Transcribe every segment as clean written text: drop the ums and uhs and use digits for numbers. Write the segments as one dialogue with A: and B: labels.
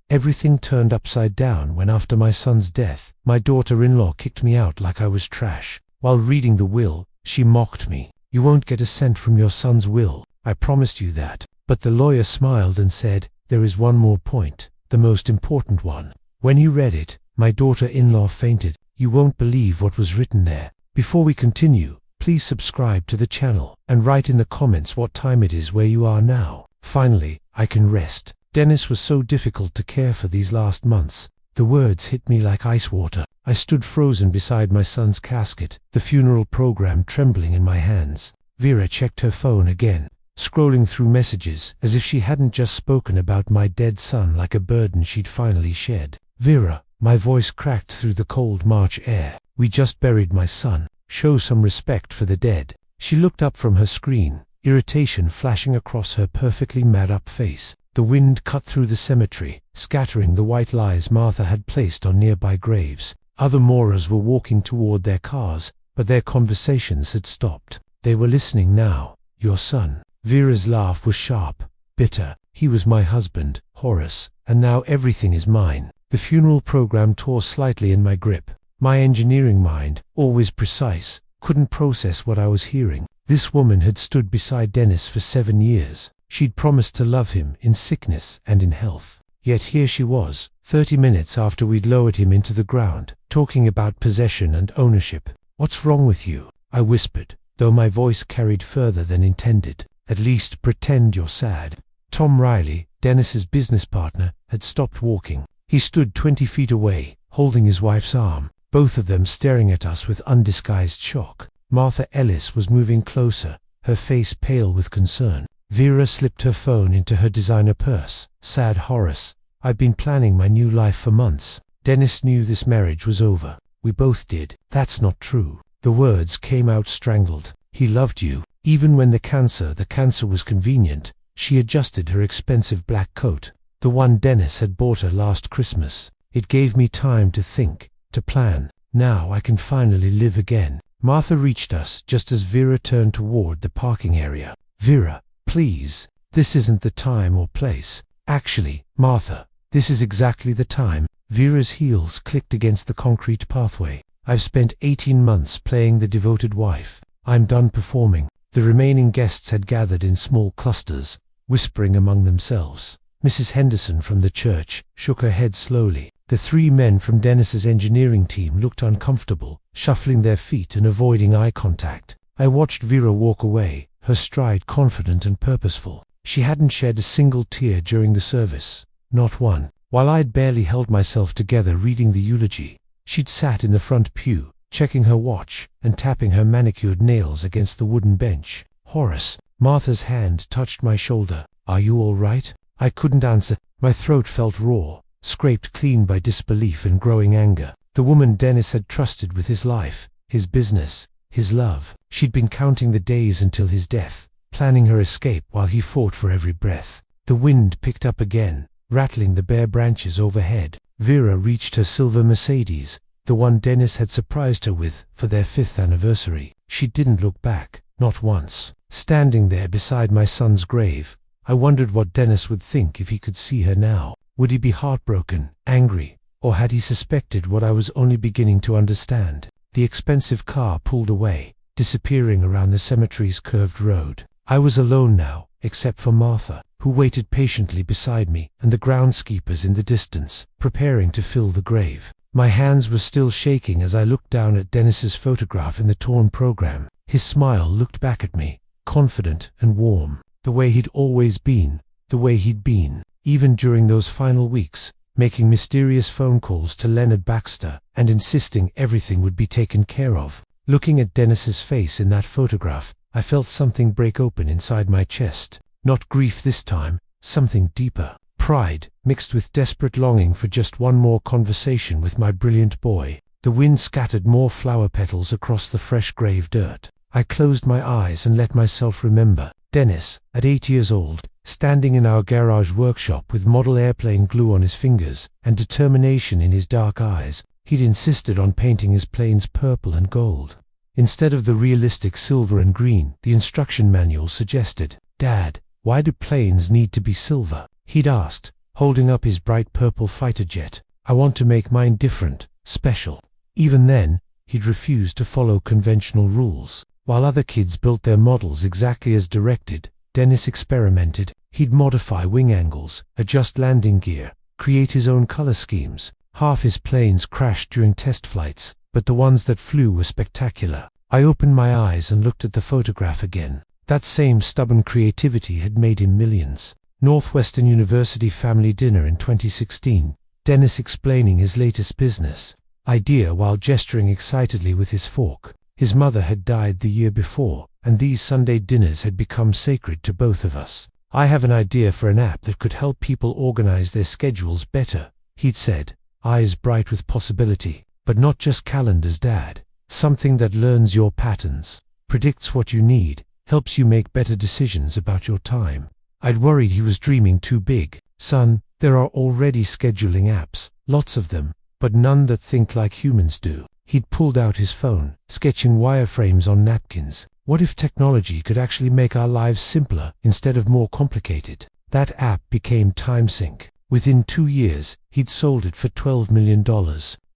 A: Everything turned upside down when, after my son's death, my daughter-in-law kicked me out like I was trash. While reading the will, she mocked me. "You won't get a cent from your son's will. I promised you that." But the lawyer smiled and said, "There is one more point, the most important one." When he read it, my daughter-in-law fainted. You won't believe what was written there. Before we continue, please subscribe to the channel and write in the comments what time it is where you are now. Finally, I can rest. Dennis was so difficult to care for these last months. The words hit me like ice water. I stood frozen beside my son's casket, the funeral program trembling in my hands. Vera checked her phone again, scrolling through messages as if she hadn't just spoken about my dead son like a burden she'd finally shed. "Vera," my voice cracked through the cold March air. "We just buried my son. Show some respect for the dead." She looked up from her screen, irritation flashing across her perfectly mad-up face. The wind cut through the cemetery, scattering the white lies Martha had placed on nearby graves. Other mourners were walking toward their cars, but their conversations had stopped. They were listening now. "Your son." Vera's laugh was sharp, bitter. "He was my husband, Horace, and now everything is mine." The funeral program tore slightly in my grip. My engineering mind, always precise, couldn't process what I was hearing. This woman had stood beside Dennis for 7 years. She'd promised to love him in sickness and in health. Yet here she was, 30 minutes after we'd lowered him into the ground, talking about possession and ownership. "What's wrong with you?" I whispered, though my voice carried further than intended. "At least pretend you're sad." Tom Riley, Dennis's business partner, had stopped walking. He stood 20 feet away, holding his wife's arm, both of them staring at us with undisguised shock. Martha Ellis was moving closer, her face pale with concern. Vera slipped her phone into her designer purse. "Sad Horace. I've been planning my new life for months. Dennis knew this marriage was over. We both did." "That's not true." The words came out strangled. "He loved you. Even when the cancer was convenient." She adjusted her expensive black coat, the one Dennis had bought her last Christmas. "It gave me time to think, to plan. Now I can finally live again." Martha reached us just as Vera turned toward the parking area. "Vera, please, this isn't the time or place." "Actually, Martha, this is exactly the time." Vera's heels clicked against the concrete pathway. "I've spent 18 months playing the devoted wife. I'm done performing." The remaining guests had gathered in small clusters, whispering among themselves. Mrs. Henderson from the church shook her head slowly. The 3 men from Dennis's engineering team looked uncomfortable, shuffling their feet and avoiding eye contact. I watched Vera walk away, her stride confident and purposeful. She hadn't shed a single tear during the service, not one. While I'd barely held myself together reading the eulogy, she'd sat in the front pew, checking her watch and tapping her manicured nails against the wooden bench. "Horace." Martha's hand touched my shoulder. "Are you all right?" I couldn't answer. My throat felt raw, scraped clean by disbelief and growing anger. The woman Dennis had trusted with his life, his business, his love. She'd been counting the days until his death, planning her escape while he fought for every breath. The wind picked up again, rattling the bare branches overhead. Vera reached her silver Mercedes, the one Dennis had surprised her with for their 5th anniversary. She didn't look back, not once. Standing there beside my son's grave, I wondered what Dennis would think if he could see her now. Would he be heartbroken, angry, or had he suspected what I was only beginning to understand? The expensive car pulled away, disappearing around the cemetery's curved road. I was alone now, except for Martha, who waited patiently beside me, and the groundskeepers in the distance, preparing to fill the grave. My hands were still shaking as I looked down at Dennis's photograph in the torn program. His smile looked back at me, confident and warm, the way he'd always been, the way he'd been, even during those final weeks, making mysterious phone calls to Leonard Baxter and insisting everything would be taken care of. Looking at Dennis's face in that photograph, I felt something break open inside my chest. Not grief this time, something deeper. Pride, mixed with desperate longing for just one more conversation with my brilliant boy. The wind scattered more flower petals across the fresh grave dirt. I closed my eyes and let myself remember. Dennis, at 8 years old, standing in our garage workshop with model airplane glue on his fingers and determination in his dark eyes. He'd insisted on painting his planes purple and gold, instead of the realistic silver and green the instruction manual suggested. "Dad, why do planes need to be silver?" he'd asked, holding up his bright purple fighter jet. I want to make mine different, special. Even then, he'd refused to follow conventional rules. While other kids built their models exactly as directed, Dennis experimented. He'd modify wing angles, adjust landing gear, create his own color schemes. Half his planes crashed during test flights, but the ones that flew were spectacular. I opened my eyes and looked at the photograph again. That same stubborn creativity had made him millions. Northwestern University family dinner in 2016. Dennis explaining his latest business idea while gesturing excitedly with his fork. His mother had died the year before, and these Sunday dinners had become sacred to both of us. I have an idea for an app that could help people organize their schedules better, he'd said, eyes bright with possibility. But not just calendars, Dad. Something that learns your patterns, predicts what you need, helps you make better decisions about your time. I'd worried he was dreaming too big. Son, there are already scheduling apps, lots of them, but none that think like humans do. He'd pulled out his phone, sketching wireframes on napkins. What if technology could actually make our lives simpler instead of more complicated? That app became TimeSync. Within 2 years, he'd sold it for $12 million.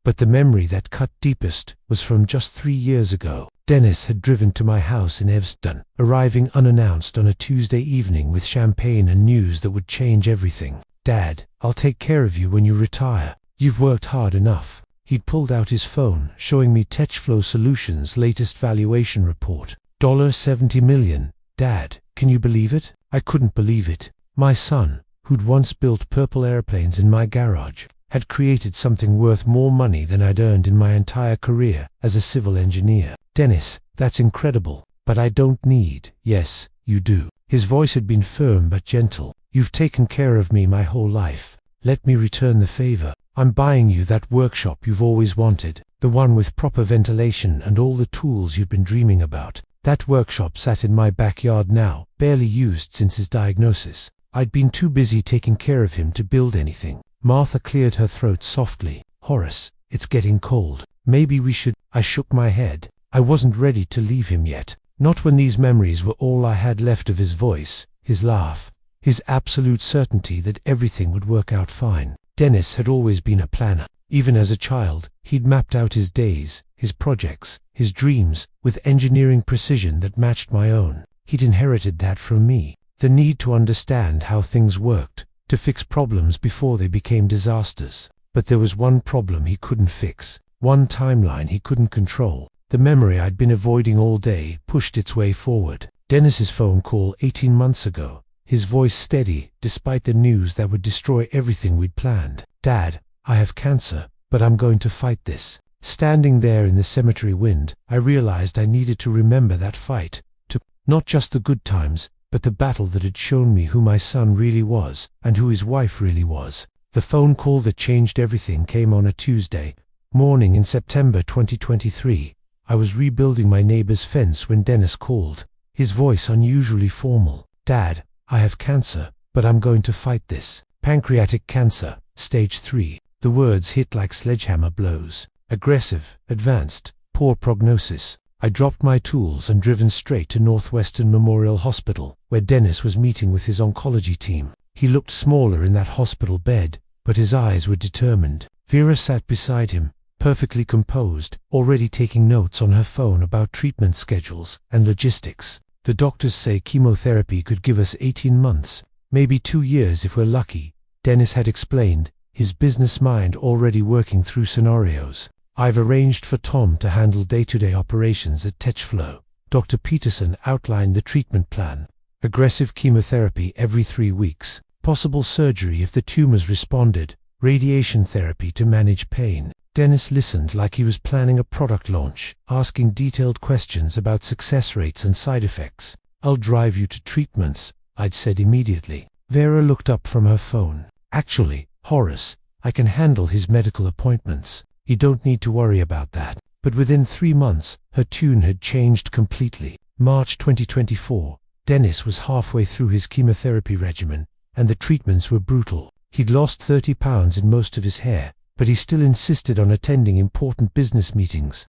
A: But the memory that cut deepest was from just 3 years ago. Dennis had driven to my house in Evanston, arriving unannounced on a Tuesday evening with champagne and news that would change everything. Dad, I'll take care of you when you retire. You've worked hard enough. He'd pulled out his phone, showing me Techflow Solutions' latest valuation report. $70 million. Dad, can you believe it? I couldn't believe it. My son, who'd once built purple airplanes in my garage, had created something worth more money than I'd earned in my entire career as a civil engineer. Dennis, that's incredible, but I don't need. Yes, you do. His voice had been firm but gentle. You've taken care of me my whole life. Let me return the favor. I'm buying you that workshop you've always wanted, the one with proper ventilation and all the tools you've been dreaming about. That workshop sat in my backyard now, barely used since his diagnosis. I'd been too busy taking care of him to build anything. Martha cleared her throat softly. Horace, it's getting cold. Maybe we should. I shook my head. I wasn't ready to leave him yet. Not when these memories were all I had left of his voice, his laugh, his absolute certainty that everything would work out fine. Dennis had always been a planner. Even as a child, he'd mapped out his days, his projects, his dreams, with engineering precision that matched my own. He'd inherited that from me. The need to understand how things worked, to fix problems before they became disasters. But there was one problem he couldn't fix, one timeline he couldn't control. The memory I'd been avoiding all day pushed its way forward. Dennis's phone call 18 months ago, his voice steady despite the news that would destroy everything we'd planned. Dad, I have cancer, but I'm going to fight this. Standing there in the cemetery wind, I realized I needed to remember that fight, to not just the good times, but the battle that had shown me who my son really was, and who his wife really was. The phone call that changed everything came on a Tuesday morning in September 2023. I was rebuilding my neighbor's fence when Dennis called, his voice unusually formal. Dad, I have cancer, but I'm going to fight this. Pancreatic cancer, stage 3. The words hit like sledgehammer blows. Aggressive, advanced, poor prognosis. I dropped my tools and driven straight to Northwestern Memorial Hospital, where Dennis was meeting with his oncology team. He looked smaller in that hospital bed, but his eyes were determined. Vera sat beside him, perfectly composed, already taking notes on her phone about treatment schedules and logistics. The doctors say chemotherapy could give us 18 months, maybe 2 years if we're lucky, Dennis had explained, his business mind already working through scenarios. I've arranged for Tom to handle day-to-day operations at Techflow. Dr. Peterson outlined the treatment plan. Aggressive chemotherapy every 3 weeks, possible surgery if the tumors responded, radiation therapy to manage pain. Dennis listened like he was planning a product launch, asking detailed questions about success rates and side effects. I'll drive you to treatments, I'd said immediately. Vera looked up from her phone. Actually, Horace, I can handle his medical appointments. You don't need to worry about that. But within 3 months, her tune had changed completely. March 2024, Dennis was halfway through his chemotherapy regimen, and the treatments were brutal. He'd lost 30 pounds in most of his hair, but he still insisted on attending important business meetings.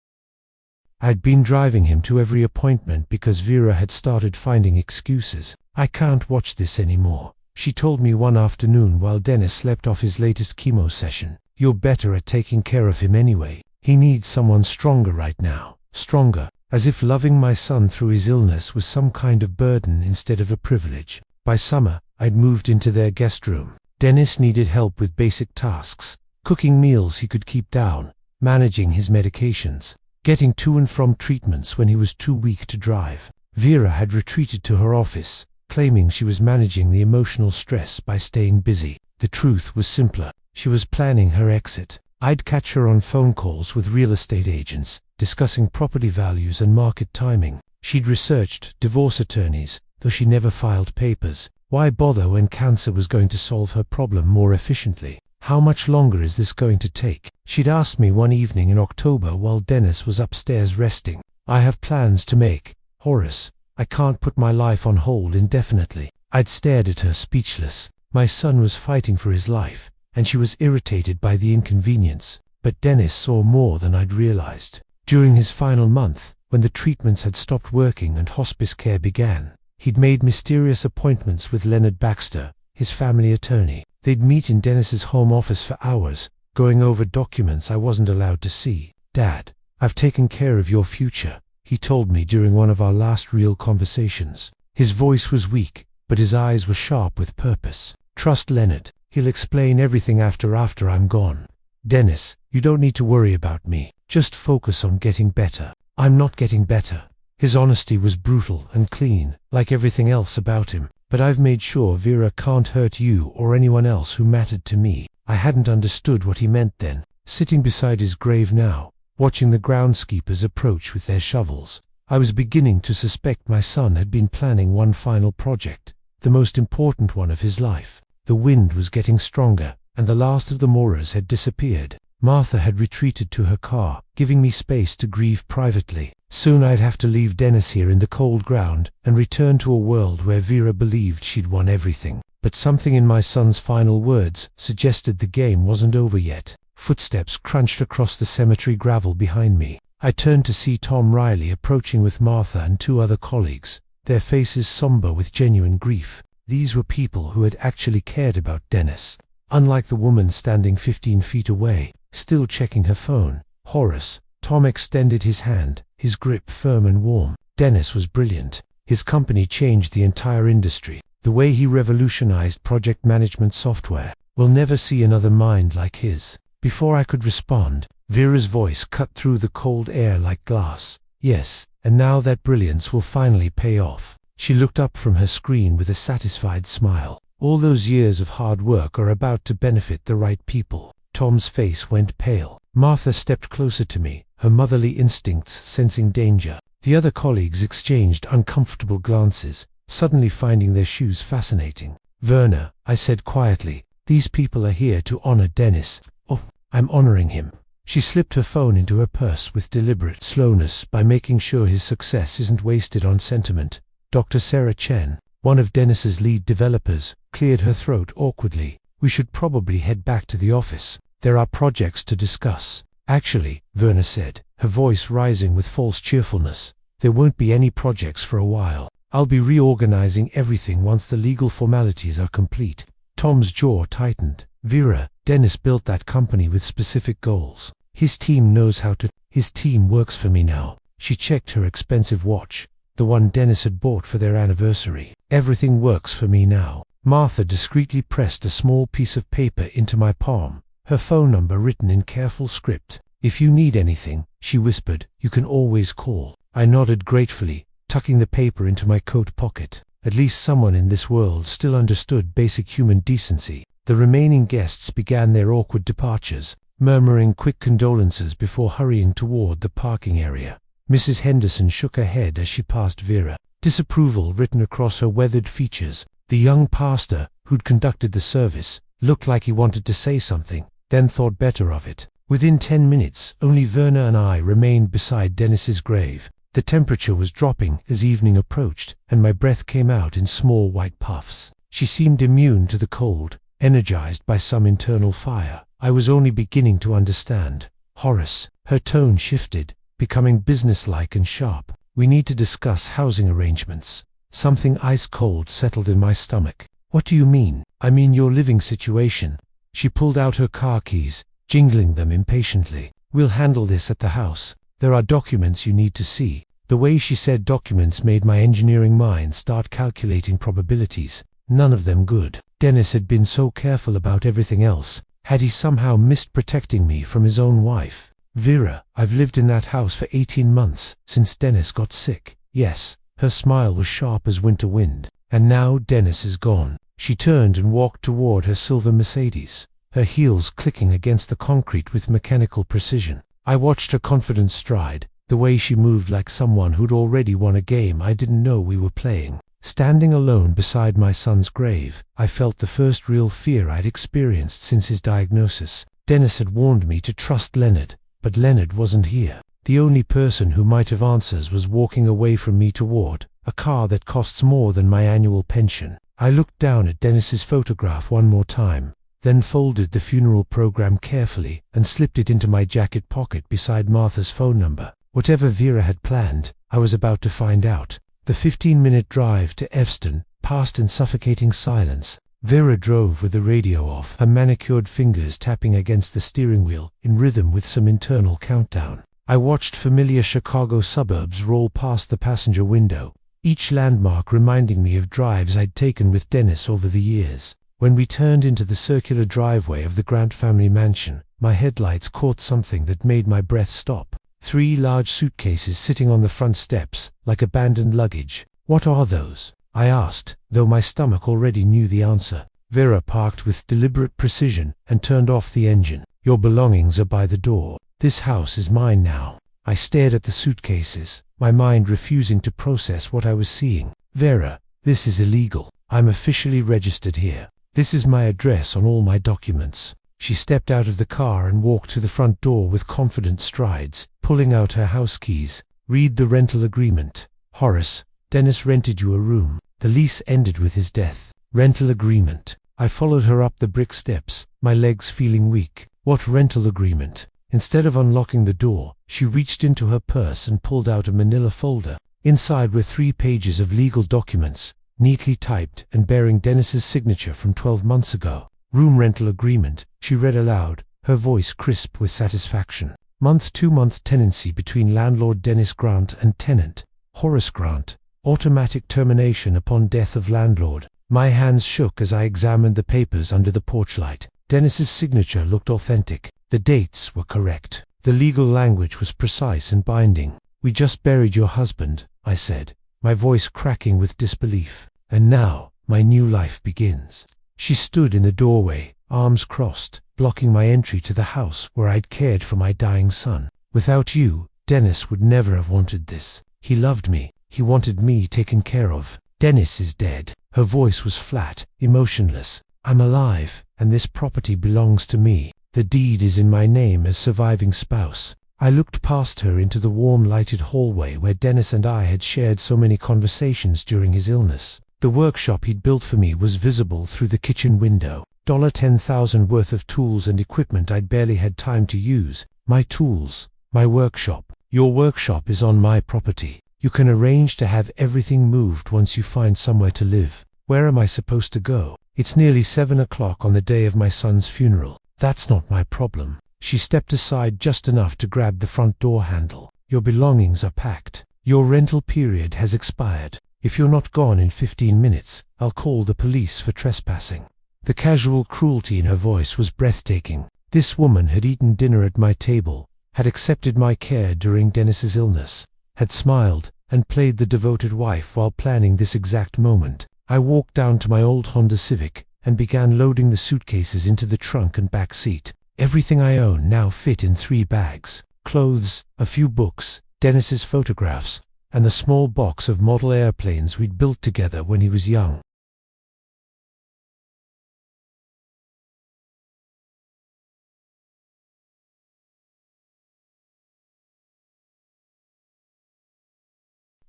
A: I'd been driving him to every appointment because Vera had started finding excuses. I can't watch this anymore, She told me one afternoon while Dennis slept off his latest chemo session. You're better at taking care of him anyway. He needs someone stronger right now. Stronger, as if loving my son through his illness was some kind of burden instead of a privilege. By summer, I'd moved into their guest room. Dennis needed help with basic tasks, cooking meals he could keep down, managing his medications, getting to and from treatments when he was too weak to drive. Vera had retreated to her office, claiming she was managing the emotional stress by staying busy. The truth was simpler. She was planning her exit. I'd catch her on phone calls with real estate agents, discussing property values and market timing. She'd researched divorce attorneys, though she never filed papers. Why bother when cancer was going to solve her problem more efficiently? How much longer is this going to take? She'd asked me one evening in October while Dennis was upstairs resting. I have plans to make, Horace. I can't put my life on hold indefinitely. I'd stared at her speechless. My son was fighting for his life, and she was irritated by the inconvenience. But Dennis saw more than I'd realized. During his final month, when the treatments had stopped working and hospice care began, he'd made mysterious appointments with Leonard Baxter, his family attorney. They'd meet in Dennis's home office for hours, going over documents I wasn't allowed to see. Dad, I've taken care of your future, he told me during one of our last real conversations. His voice was weak, but his eyes were sharp with purpose. Trust Leonard. He'll explain everything after I'm gone. Dennis, you don't need to worry about me. Just focus on getting better. I'm not getting better. His honesty was brutal and clean, like everything else about him. But I've made sure Vera can't hurt you or anyone else who mattered to me. I hadn't understood what he meant then. Sitting beside his grave now, watching the groundskeepers approach with their shovels, I was beginning to suspect my son had been planning one final project, the most important one of his life. The wind was getting stronger, and the last of the mourners had disappeared. Martha had retreated to her car, giving me space to grieve privately. Soon I'd have to leave Dennis here in the cold ground and return to a world where Vera believed she'd won everything. But something in my son's final words suggested the game wasn't over yet. Footsteps crunched across the cemetery gravel behind me. I turned to see Tom Riley approaching with Martha and two other colleagues, their faces somber with genuine grief. These were people who had actually cared about Dennis. Unlike the woman standing 15 feet away, still checking her phone. Horace, Tom extended his hand, his grip firm and warm. Dennis was brilliant. His company changed the entire industry. The way he revolutionized project management software. We'll never see another mind like his. Before I could respond, Vera's voice cut through the cold air like glass. Yes, and now that brilliance will finally pay off. She looked up from her screen with a satisfied smile. All those years of hard work are about to benefit the right people. Tom's face went pale. Martha stepped closer to me, her motherly instincts sensing danger. The other colleagues exchanged uncomfortable glances, suddenly finding their shoes fascinating. Werner, I said quietly, these people are here to honor Dennis. Oh, I'm honoring him. She slipped her phone into her purse with deliberate slowness by making sure his success isn't wasted on sentiment. Dr. Sarah Chen, one of Dennis's lead developers, cleared her throat awkwardly. We should probably head back to the office. There are projects to discuss. Actually, Werner said, her voice rising with false cheerfulness, there won't be any projects for a while. I'll be reorganizing everything once the legal formalities are complete. Tom's jaw tightened. Vera, Dennis built that company with specific goals. His team knows how to. His team works for me now. She checked her expensive watch, the one Dennis had bought for their anniversary. Everything works for me now. Martha discreetly pressed a small piece of paper into my palm, her phone number written in careful script. If you need anything, she whispered, you can always call. I nodded gratefully, tucking the paper into my coat pocket. At least someone in this world still understood basic human decency. The remaining guests began their awkward departures, murmuring quick condolences before hurrying toward the parking area. Mrs. Henderson shook her head as she passed Vera, disapproval written across her weathered features. The young pastor, who'd conducted the service, looked like he wanted to say something, then thought better of it. Within 10 minutes, only Werner and I remained beside Dennis's grave. The temperature was dropping as evening approached, and my breath came out in small white puffs. She seemed immune to the cold, energized by some internal fire. I was only beginning to understand. Horace, her tone shifted, becoming businesslike and sharp. We need to discuss housing arrangements. Something ice-cold settled in my stomach. What do you mean? I mean your living situation. She pulled out her car keys, jingling them impatiently. We'll handle this at the house. There are documents you need to see. The way she said documents made my engineering mind start calculating probabilities. None of them good. Dennis had been so careful about everything else. Had he somehow missed protecting me from his own wife? Vera, I've lived in that house for 18 months, since Dennis got sick. Yes, her smile was sharp as winter wind. And now Dennis is gone. She turned and walked toward her silver Mercedes, her heels clicking against the concrete with mechanical precision. I watched her confident stride, the way she moved like someone who'd already won a game I didn't know we were playing. Standing alone beside my son's grave, I felt the first real fear I'd experienced since his diagnosis. Dennis had warned me to trust Leonard, but Leonard wasn't here. The only person who might have answers was walking away from me toward a car that costs more than my annual pension. I looked down at Dennis's photograph one more time, then folded the funeral program carefully and slipped it into my jacket pocket beside Martha's phone number. Whatever Vera had planned, I was about to find out. The 15-minute drive to Evston passed in suffocating silence. Vera drove with the radio off, her manicured fingers tapping against the steering wheel, in rhythm with some internal countdown. I watched familiar Chicago suburbs roll past the passenger window, each landmark reminding me of drives I'd taken with Dennis over the years. When we turned into the circular driveway of the Grant family mansion, my headlights caught something that made my breath stop. 3 large suitcases sitting on the front steps, like abandoned luggage. What are those? I asked, though my stomach already knew the answer. Vera parked with deliberate precision and turned off the engine. Your belongings are by the door. This house is mine now. I stared at the suitcases, my mind refusing to process what I was seeing. Vera, this is illegal. I'm officially registered here. This is my address on all my documents. She stepped out of the car and walked to the front door with confident strides, pulling out her house keys. Read the rental agreement. Horace, Dennis rented you a room. The lease ended with his death. Rental agreement. I followed her up the brick steps, my legs feeling weak. What rental agreement? Instead of unlocking the door, she reached into her purse and pulled out a manila folder. Inside were 3 pages of legal documents, neatly typed and bearing Dennis's signature from 12 months ago. Room rental agreement, she read aloud, her voice crisp with satisfaction. Month 2-month tenancy between landlord Dennis Grant and tenant Horace Grant. Automatic termination upon death of landlord. My hands shook as I examined the papers under the porch light. Dennis's signature looked authentic. The dates were correct. The legal language was precise and binding. We just buried your husband, I said, my voice cracking with disbelief. And now, my new life begins. She stood in the doorway, arms crossed, blocking my entry to the house where I'd cared for my dying son. Without you, Dennis would never have wanted this. He loved me. He wanted me taken care of. Dennis is dead. Her voice was flat, emotionless. I'm alive, and this property belongs to me. The deed is in my name as surviving spouse. I looked past her into the warm lighted hallway where Dennis and I had shared so many conversations during his illness. The workshop he'd built for me was visible through the kitchen window. $10,000 worth of tools and equipment I'd barely had time to use. My tools, my workshop. Your workshop is on my property. You can arrange to have everything moved once you find somewhere to live. Where am I supposed to go? It's nearly 7 o'clock on the day of my son's funeral. That's not my problem. She stepped aside just enough to grab the front door handle. Your belongings are packed. Your rental period has expired. If you're not gone in 15 minutes, I'll call the police for trespassing. The casual cruelty in her voice was breathtaking. This woman had eaten dinner at my table, had accepted my care during Dennis's illness, had smiled and played the devoted wife while planning this exact moment. I walked down to my old Honda Civic and began loading the suitcases into the trunk and back seat. Everything I own now fit in 3 bags. Clothes, a few books, Dennis's photographs, and the small box of model airplanes we'd built together when he was young.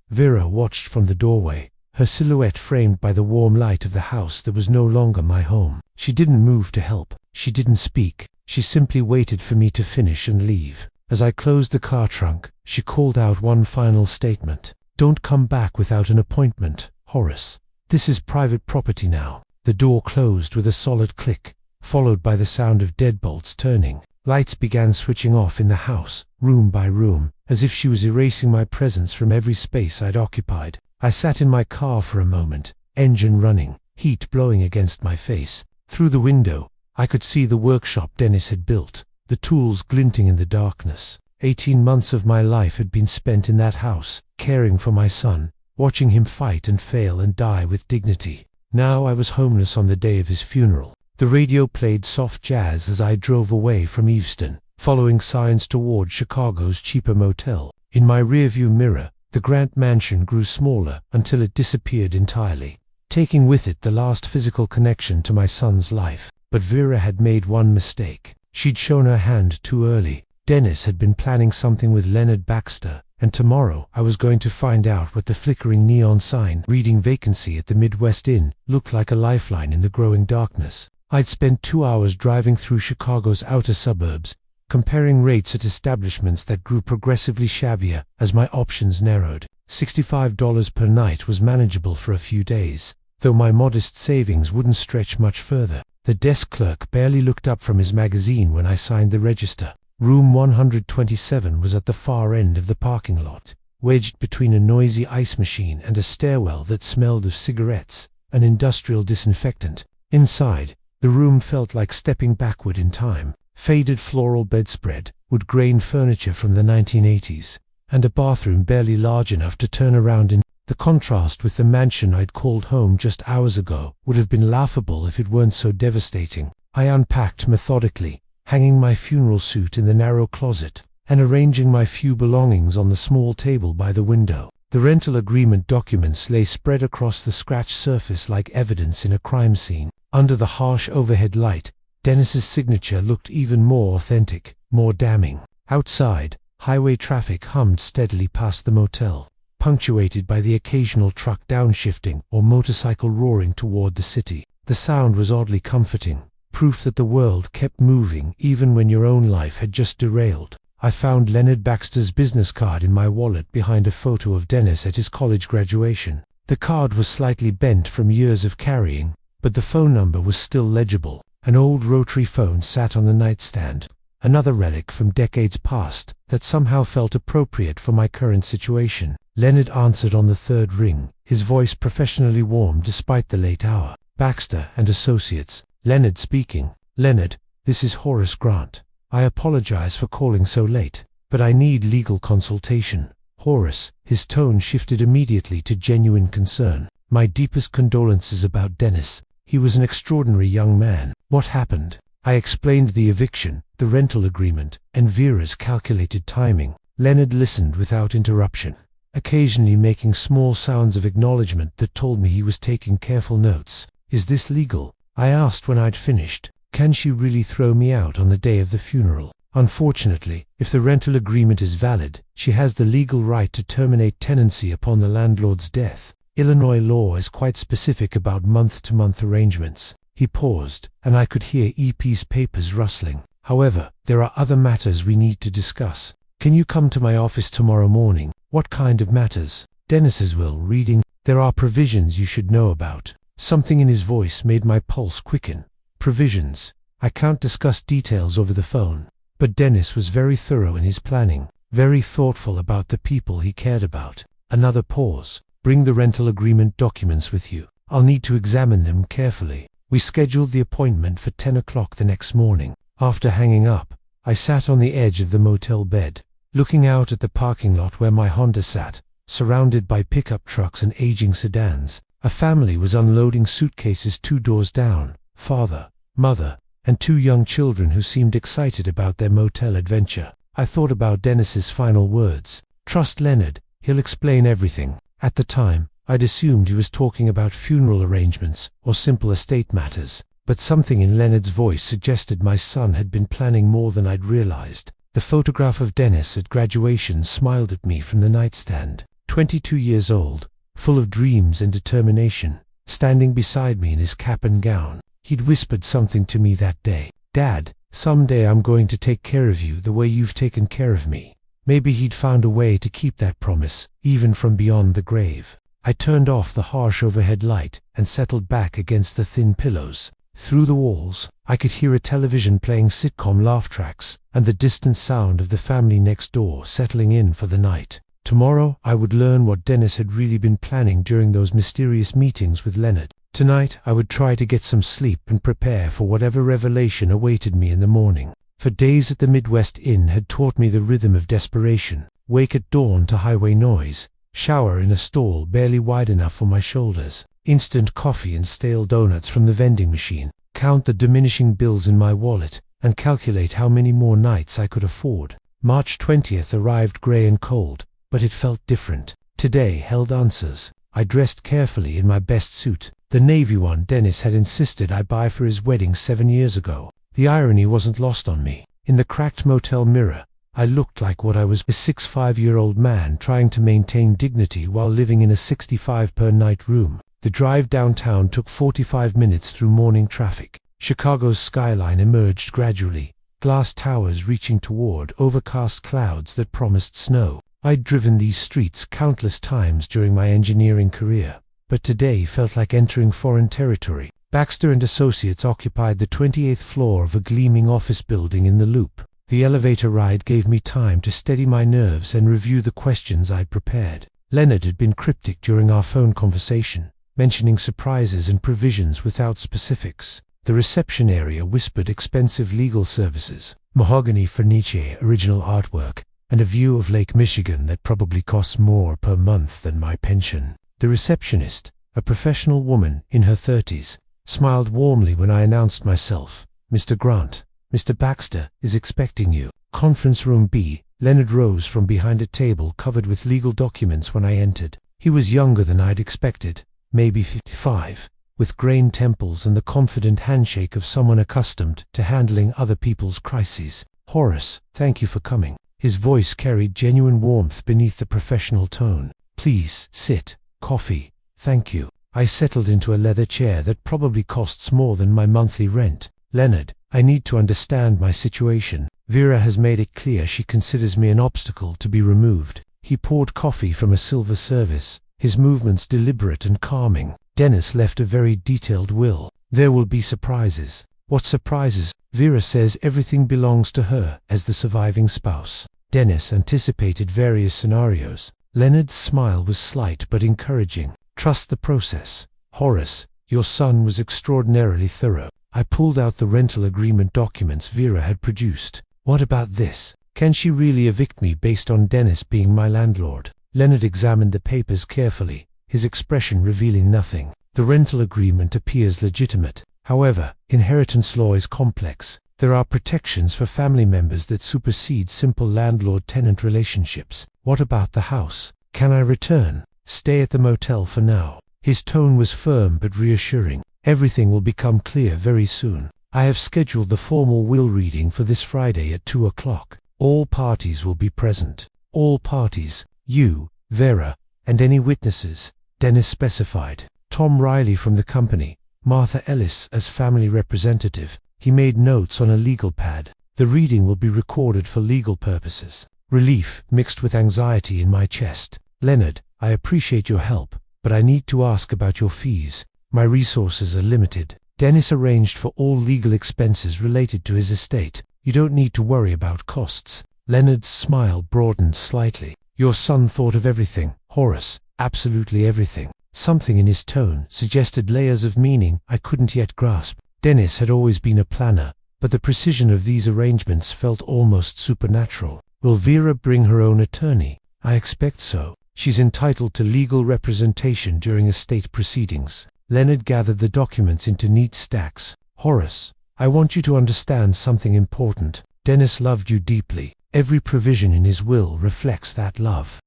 A: Vera watched from the doorway, her silhouette framed by the warm light of the house that was no longer my home. She didn't move to help. She didn't speak. She simply waited for me to finish and leave. As I closed the car trunk, she called out one final statement. Don't come back without an appointment, Horace. This is private property now. The door closed with a solid click, followed by the sound of deadbolts turning. Lights began switching off in the house, room by room, as if she was erasing my presence from every space I'd occupied. I sat in my car for a moment, engine running, heat blowing against my face. Through the window, I could see the workshop Dennis had built, the tools glinting in the darkness. 18 months of my life had been spent in that house, caring for my son, watching him fight and fail and die with dignity. Now I was homeless on the day of his funeral. The radio played soft jazz as I drove away from Easton, following signs toward Chicago's cheaper motel. In my rearview mirror, the Grant mansion grew smaller until it disappeared entirely, taking with it the last physical connection to my son's life. But Vera had made one mistake. She'd shown her hand too early. Dennis had been planning something with Leonard Baxter, and tomorrow I was going to find out what the flickering neon sign reading vacancy at the Midwest Inn looked like, a lifeline in the growing darkness. I'd spent 2 hours driving through Chicago's outer suburbs, comparing rates at establishments that grew progressively shabbier as my options narrowed. $65 per night was manageable for a few days, though my modest savings wouldn't stretch much further. The desk clerk barely looked up from his magazine when I signed the register. Room 127 was at the far end of the parking lot, wedged between a noisy ice machine and a stairwell that smelled of cigarettes, an industrial disinfectant. Inside, the room felt like stepping backward in time. Faded floral bedspread, wood-grain furniture from the 1980s, and a bathroom barely large enough to turn around in. The contrast with the mansion I'd called home just hours ago would have been laughable if it weren't so devastating. I unpacked methodically, hanging my funeral suit in the narrow closet, and arranging my few belongings on the small table by the window. The rental agreement documents lay spread across the scratched surface like evidence in a crime scene. Under the harsh overhead light, Dennis's signature looked even more authentic, more damning. Outside, highway traffic hummed steadily past the motel, punctuated by the occasional truck downshifting or motorcycle roaring toward the city. The sound was oddly comforting, proof that the world kept moving even when your own life had just derailed. I found Leonard Baxter's business card in my wallet behind a photo of Dennis at his college graduation. The card was slightly bent from years of carrying, but the phone number was still legible. An old rotary phone sat on the nightstand, another relic from decades past that somehow felt appropriate for my current situation. Leonard answered on the third ring, his voice professionally warm despite the late hour. Baxter and Associates. Leonard speaking. Leonard, this is Horace Grant. I apologize for calling so late, but I need legal consultation. Horace, his tone shifted immediately to genuine concern. My deepest condolences about Dennis. He was an extraordinary young man. What happened? I explained the eviction, the rental agreement, and Vera's calculated timing. Leonard listened without interruption, occasionally making small sounds of acknowledgement that told me he was taking careful notes. Is this legal? I asked when I'd finished. Can she really throw me out on the day of the funeral? Unfortunately, if the rental agreement is valid, she has the legal right to terminate tenancy upon the landlord's death. Illinois law is quite specific about month-to-month arrangements. He paused, and I could hear EP's papers rustling. However, there are other matters we need to discuss. Can you come to my office tomorrow morning? What kind of matters? Dennis's will reading. There are provisions you should know about. Something in his voice made my pulse quicken. Provisions. I can't discuss details over the phone. But Dennis was very thorough in his planning, very thoughtful about the people he cared about. Another pause. Bring the rental agreement documents with you. I'll need to examine them carefully. We scheduled the appointment for 10 o'clock the next morning. After hanging up, I sat on the edge of the motel bed, looking out at the parking lot where my Honda sat, surrounded by pickup trucks and aging sedans. A family was unloading suitcases 2 doors down, father, mother, and 2 young children who seemed excited about their motel adventure. I thought about Dennis's final words. Trust Leonard, he'll explain everything. At the time, I'd assumed he was talking about funeral arrangements or simple estate matters, but something in Leonard's voice suggested my son had been planning more than I'd realized. The photograph of Dennis at graduation smiled at me from the nightstand. 22 years old, full of dreams and determination, standing beside me in his cap and gown. He'd whispered something to me that day. Dad, someday I'm going to take care of you the way you've taken care of me. Maybe he'd found a way to keep that promise, even from beyond the grave. I turned off the harsh overhead light and settled back against the thin pillows. Through the walls, I could hear a television playing sitcom laugh tracks and the distant sound of the family next door settling in for the night. Tomorrow, I would learn what Dennis had really been planning during those mysterious meetings with Leonard. Tonight, I would try to get some sleep and prepare for whatever revelation awaited me in the morning. For days at the Midwest Inn had taught me the rhythm of desperation. Wake at dawn to highway noise, shower in a stall barely wide enough for my shoulders, instant coffee and stale donuts from the vending machine, count the diminishing bills in my wallet, and calculate how many more nights I could afford. March 20th arrived grey and cold, but it felt different. Today held answers. I dressed carefully in my best suit, the navy one Dennis had insisted I buy for his wedding 7 years ago. The irony wasn't lost on me. In the cracked motel mirror, I looked like what I was, a 65-year-old man trying to maintain dignity while living in a 65 per night room. The drive downtown took 45 minutes through morning traffic. Chicago's skyline emerged gradually, glass towers reaching toward overcast clouds that promised snow. I'd driven these streets countless times during my engineering career, but today felt like entering foreign territory. Baxter and Associates occupied the 28th floor of a gleaming office building in the Loop. The elevator ride gave me time to steady my nerves and review the questions I'd prepared. Leonard had been cryptic during our phone conversation, mentioning surprises and provisions without specifics. The reception area whispered expensive legal services, mahogany furniture, original artwork, and a view of Lake Michigan that probably costs more per month than my pension. The receptionist, a professional woman in her 30s, smiled warmly when I announced myself. Mr. Grant, Mr. Baxter is expecting you. Conference room B. Leonard rose from behind a table covered with legal documents when I entered. He was younger than I'd expected, maybe 55, with grained temples and the confident handshake of someone accustomed to handling other people's crises. Horace, thank you for coming. His voice carried genuine warmth beneath the professional tone. Please, sit. Coffee. Thank you. I settled into a leather chair that probably costs more than my monthly rent. Leonard, I need to understand my situation. Vera has made it clear she considers me an obstacle to be removed. He poured coffee from a silver service, his movements deliberate and calming. Dennis left a very detailed will. There will be surprises. What surprises? Vera says everything belongs to her as the surviving spouse. Dennis anticipated various scenarios. Leonard's smile was slight but encouraging. Trust the process. Horace, your son was extraordinarily thorough. I pulled out the rental agreement documents Vera had produced. What about this? Can she really evict me based on Dennis being my landlord? Leonard examined the papers carefully, his expression revealing nothing. The rental agreement appears legitimate. However, inheritance law is complex. There are protections for family members that supersede simple landlord-tenant relationships. What about the house? Can I return? Stay at the motel for now. His tone was firm but reassuring. Everything will become clear very soon. I have scheduled the formal will reading for this Friday at 2 o'clock. All parties will be present. All parties, you, Vera, and any witnesses, Dennis specified. Tom Riley from the company, Martha Ellis as family representative. He made notes on a legal pad. The reading will be recorded for legal purposes. Relief mixed with anxiety in my chest. Leonard, I appreciate your help, but I need to ask about your fees. My resources are limited. Dennis arranged for all legal expenses related to his estate. You don't need to worry about costs. Leonard's smile broadened slightly. Your son thought of everything, Horace, absolutely everything. Something in his tone suggested layers of meaning I couldn't yet grasp. Dennis had always been a planner, but the precision of these arrangements felt almost supernatural. Will Vera bring her own attorney? I expect so. She's entitled to legal representation during estate proceedings. Leonard gathered the documents into neat stacks. Horace, I want you to understand something important. Dennis loved you deeply. Every provision in his will reflects that love.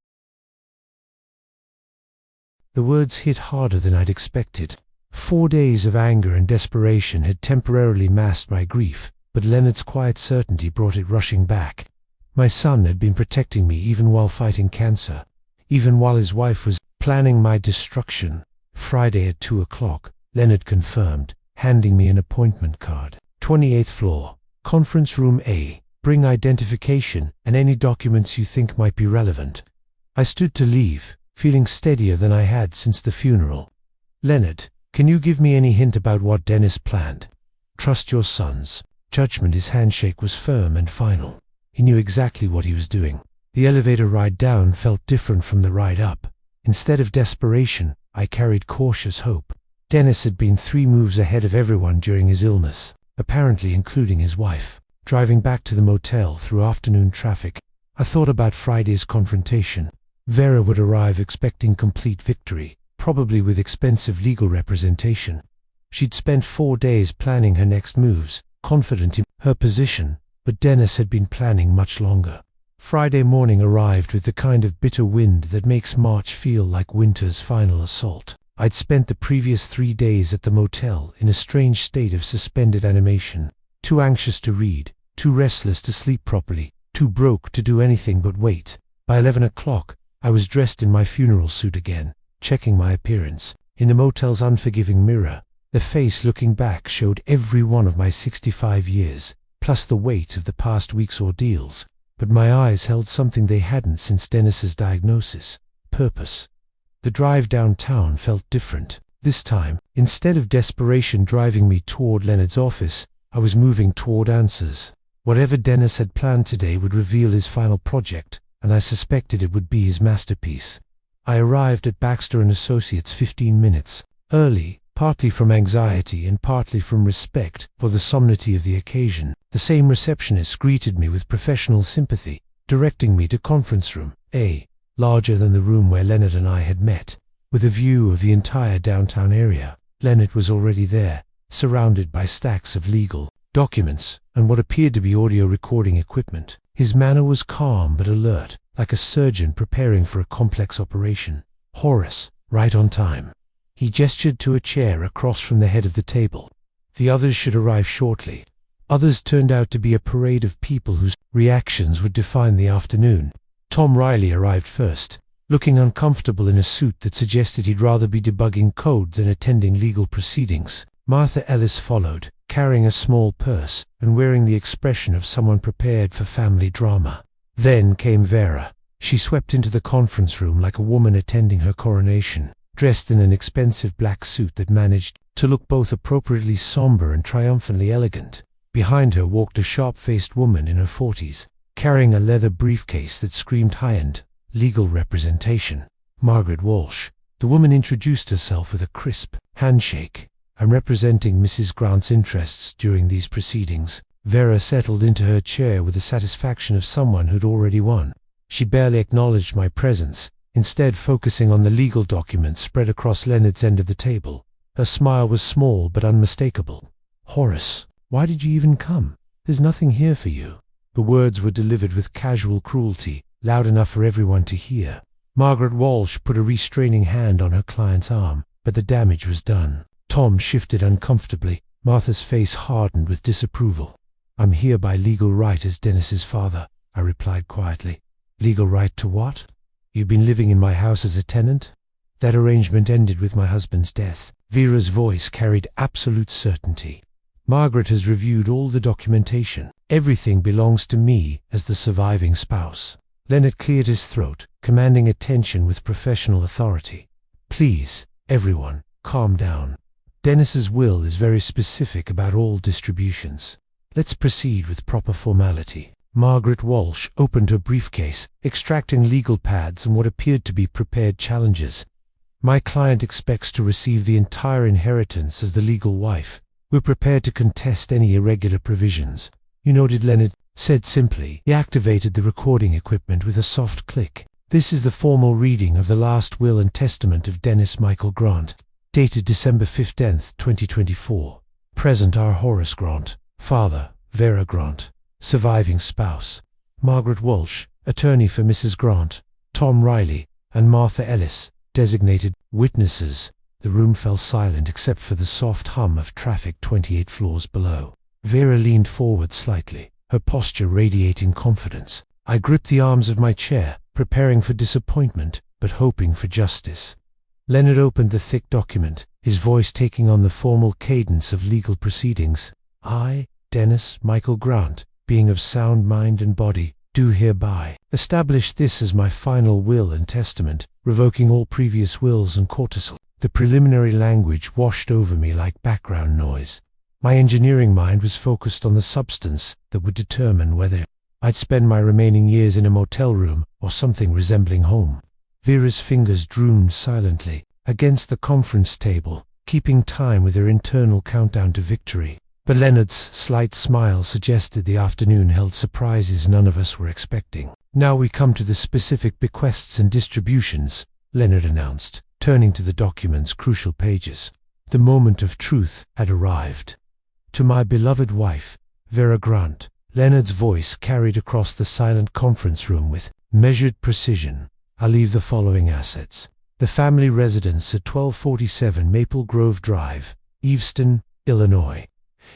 A: The words hit harder than I'd expected. 4 days of anger and desperation had temporarily masked my grief, but Leonard's quiet certainty brought it rushing back. My son had been protecting me even while fighting cancer, even while his wife was planning my destruction. Friday at 2 o'clock, Leonard confirmed, handing me an appointment card. 28th floor, conference room A. Bring identification and any documents you think might be relevant. I stood to leave, feeling steadier than I had since the funeral. Leonard, can you give me any hint about what Dennis planned? Trust your sons. Judgment. His handshake was firm and final. He knew exactly what he was doing. The elevator ride down felt different from the ride up. Instead of desperation, I carried cautious hope. Dennis had been 3 moves ahead of everyone during his illness, apparently including his wife. Driving back to the motel through afternoon traffic, I thought about Friday's confrontation. Vera would arrive expecting complete victory, probably with expensive legal representation. She'd spent 4 days planning her next moves, confident in her position, but Dennis had been planning much longer. Friday morning arrived with the kind of bitter wind that makes March feel like winter's final assault. I'd spent the previous 3 days at the motel in a strange state of suspended animation, too anxious to read, too restless to sleep properly, too broke to do anything but wait. By 11 o'clock, I was dressed in my funeral suit again, checking my appearance. In the motel's unforgiving mirror, the face looking back showed every one of my 65 years, plus the weight of the past week's ordeals. But my eyes held something they hadn't since Dennis's diagnosis: purpose. The drive downtown felt different. This time, instead of desperation driving me toward Leonard's office, I was moving toward answers. Whatever Dennis had planned today would reveal his final project, and I suspected it would be his masterpiece. I arrived at Baxter & Associates 15 minutes early, partly from anxiety and partly from respect for the solemnity of the occasion. The same receptionist greeted me with professional sympathy, directing me to conference room A, larger than the room where Leonard and I had met, with a view of the entire downtown area. Leonard was already there, surrounded by stacks of legal documents and what appeared to be audio recording equipment. His manner was calm but alert, like a surgeon preparing for a complex operation. Horace, right on time. He gestured to a chair across from the head of the table. The others should arrive shortly. Others turned out to be a parade of people whose reactions would define the afternoon. Tom Riley arrived first, looking uncomfortable in a suit that suggested he'd rather be debugging code than attending legal proceedings. Martha Ellis followed, carrying a small purse and wearing the expression of someone prepared for family drama. Then came Vera. She swept into the conference room like a woman attending her coronation, dressed in an expensive black suit that managed to look both appropriately somber and triumphantly elegant. Behind her walked a sharp-faced woman in her 40s, carrying a leather briefcase that screamed high-end legal representation. Margaret Walsh. The woman introduced herself with a crisp handshake. "I'm representing Mrs. Grant's interests during these proceedings." Vera settled into her chair with the satisfaction of someone who'd already won. She barely acknowledged my presence, instead focusing on the legal documents spread across Leonard's end of the table. Her smile was small but unmistakable. "Horace, why did you even come? There's nothing here for you." The words were delivered with casual cruelty, loud enough for everyone to hear. Margaret Walsh put a restraining hand on her client's arm, but the damage was done. Tom shifted uncomfortably. Martha's face hardened with disapproval. "I'm here by legal right as Dennis's father," I replied quietly. "Legal right to what? You've been living in my house as a tenant?" "That arrangement ended with my husband's death." Vera's voice carried absolute certainty. "Margaret has reviewed all the documentation. Everything belongs to me as the surviving spouse." Leonard cleared his throat, commanding attention with professional authority. "Please, everyone, calm down. Dennis's will is very specific about all distributions. Let's proceed with proper formality." Margaret Walsh opened her briefcase, extracting legal pads and what appeared to be prepared challenges. "My client expects to receive the entire inheritance as the legal wife. We're prepared to contest any irregular provisions." "You noted," Leonard said simply. He activated the recording equipment with a soft click. "This is the formal reading of the last will and testament of Dennis Michael Grant, dated December 15th, 2024. Present are Horace Grant, father, Vera Grant, surviving spouse, Margaret Walsh, attorney for Mrs. Grant, Tom Riley, and Martha Ellis, designated witnesses." The room fell silent except for the soft hum of traffic 28 floors below. Vera leaned forward slightly, her posture radiating confidence. I gripped the arms of my chair, preparing for disappointment, but hoping for justice. Leonard opened the thick document, his voice taking on the formal cadence of legal proceedings. "I, Dennis Michael Grant, being of sound mind and body, do hereby establish this as my final will and testament, revoking all previous wills and codicils. The preliminary language washed over me like background noise. My engineering mind was focused on the substance that would determine whether I'd spend my remaining years in a motel room or something resembling home. Vera's fingers droomed silently against the conference table, keeping time with her internal countdown to victory. But Leonard's slight smile suggested the afternoon held surprises none of us were expecting. Now we come to the specific bequests and distributions, Leonard announced, turning to the document's crucial pages. The moment of truth had arrived. To my beloved wife, Vera Grant, Leonard's voice carried across the silent conference room with measured precision. I leave the following assets. The family residence at 1247 Maple Grove Drive, Evanston, Illinois,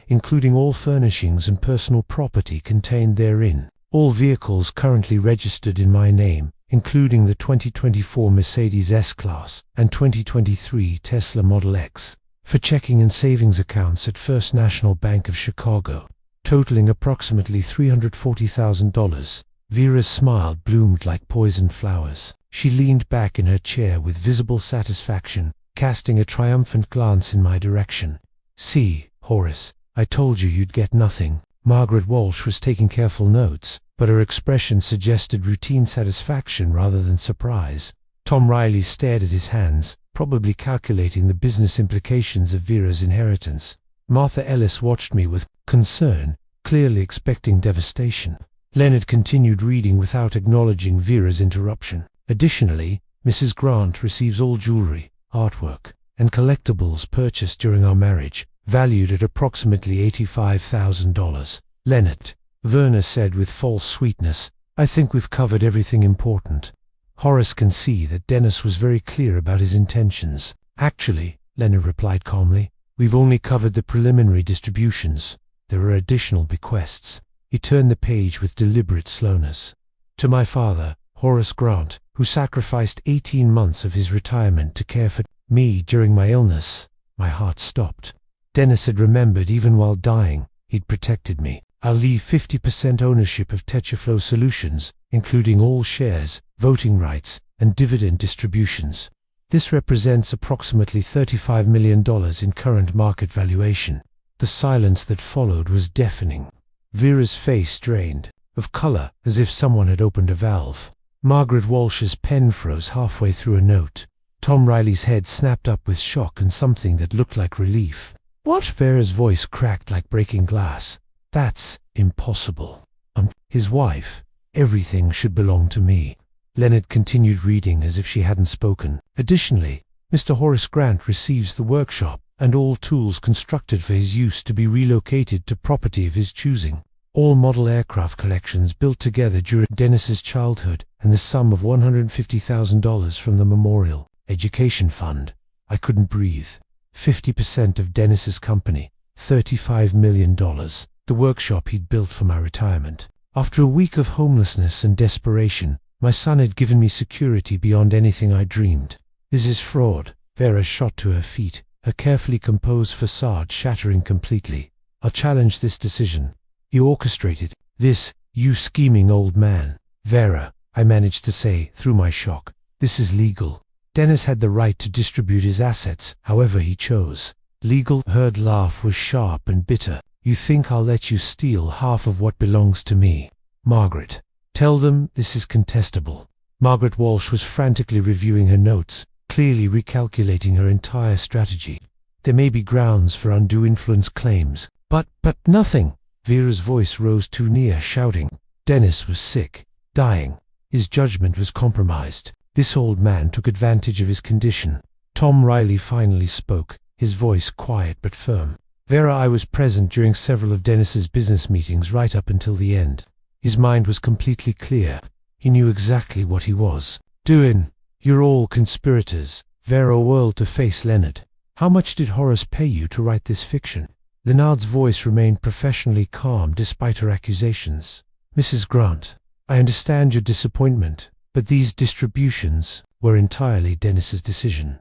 A: including all furnishings and personal property contained therein. All vehicles currently registered in my name, including the 2024 Mercedes S-Class and 2023 Tesla Model X, for checking and savings accounts at First National Bank of Chicago, totaling approximately $340,000. Vera's smile bloomed like poisoned flowers. She leaned back in her chair with visible satisfaction, casting a triumphant glance in my direction. "See, Horace, I told you you'd get nothing." Margaret Walsh was taking careful notes, but her expression suggested routine satisfaction rather than surprise. Tom Riley stared at his hands, probably calculating the business implications of Vera's inheritance. Martha Ellis watched me with concern, clearly expecting devastation. Leonard continued reading without acknowledging Vera's interruption. Additionally, Mrs. Grant receives all jewelry, artwork, and collectibles purchased during our marriage, valued at approximately $85,000. Leonard, Verna said with false sweetness, "I think we've covered everything important." Horace can see that Dennis was very clear about his intentions. "Actually," Leonard replied calmly, "we've only covered the preliminary distributions. There are additional bequests." He turned the page with deliberate slowness. "To my father, Horace Grant, who sacrificed 18 months of his retirement to care for me during my illness." My heart stopped. Dennis had remembered even while dying, he'd protected me. "I'll leave 50% ownership of Tetraflow Solutions, including all shares, voting rights, and dividend distributions. This represents approximately $35 million in current market valuation." The silence that followed was deafening. Vera's face drained, of color as if someone had opened a valve. Margaret Walsh's pen froze halfway through a note. Tom Riley's head snapped up with shock and something that looked like relief. "What?" Vera's voice cracked like breaking glass. "That's impossible. I'm his wife. Everything should belong to me." Leonard continued reading as if she hadn't spoken. "Additionally, Mr. Horace Grant receives the workshop and all tools constructed for his use to be relocated to property of his choosing. All model aircraft collections built together during Dennis's childhood, and the sum of $150,000 from the Memorial Education Fund." I couldn't breathe. 50% of Dennis's company, $35 million, the workshop he'd built for my retirement. After a week of homelessness and desperation, my son had given me security beyond anything I dreamed. "This is fraud." Vera shot to her feet, her carefully composed facade shattering completely. "I'll challenge this decision. He orchestrated this, you scheming old man." "Vera," I managed to say through my shock, "this is legal. Dennis had the right to distribute his assets however he chose." Legal? Her laugh was sharp and bitter. "You think I'll let you steal half of what belongs to me?" "Margaret, tell them this is contestable." Margaret Walsh was frantically reviewing her notes, clearly recalculating her entire strategy. "There may be grounds for undue influence claims, but nothing." Vera's voice rose too near, shouting. "Dennis was sick, dying. His judgment was compromised. This old man took advantage of his condition." Tom Riley finally spoke, his voice quiet but firm. "Vera, I was present during several of Dennis's business meetings right up until the end. His mind was completely clear. He knew exactly what he was doing. You're all conspirators." Vera whirled to face Leonard. "How much did Horace pay you to write this fiction?" Leonard's voice remained professionally calm despite her accusations. "Mrs. Grant, I understand your disappointment, but these distributions were entirely Dennis's decision.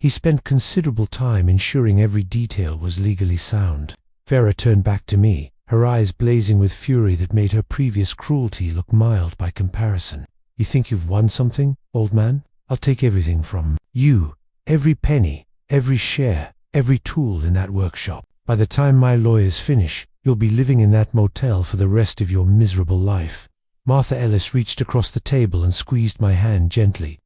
A: He spent considerable time ensuring every detail was legally sound." Vera turned back to me, her eyes blazing with fury that made her previous cruelty look mild by comparison. "You think you've won something, old man? I'll take everything from you. Every penny, every share, every tool in that workshop. By the time my lawyers finish, you'll be living in that motel for the rest of your miserable life." Martha Ellis reached across the table and squeezed my hand gently.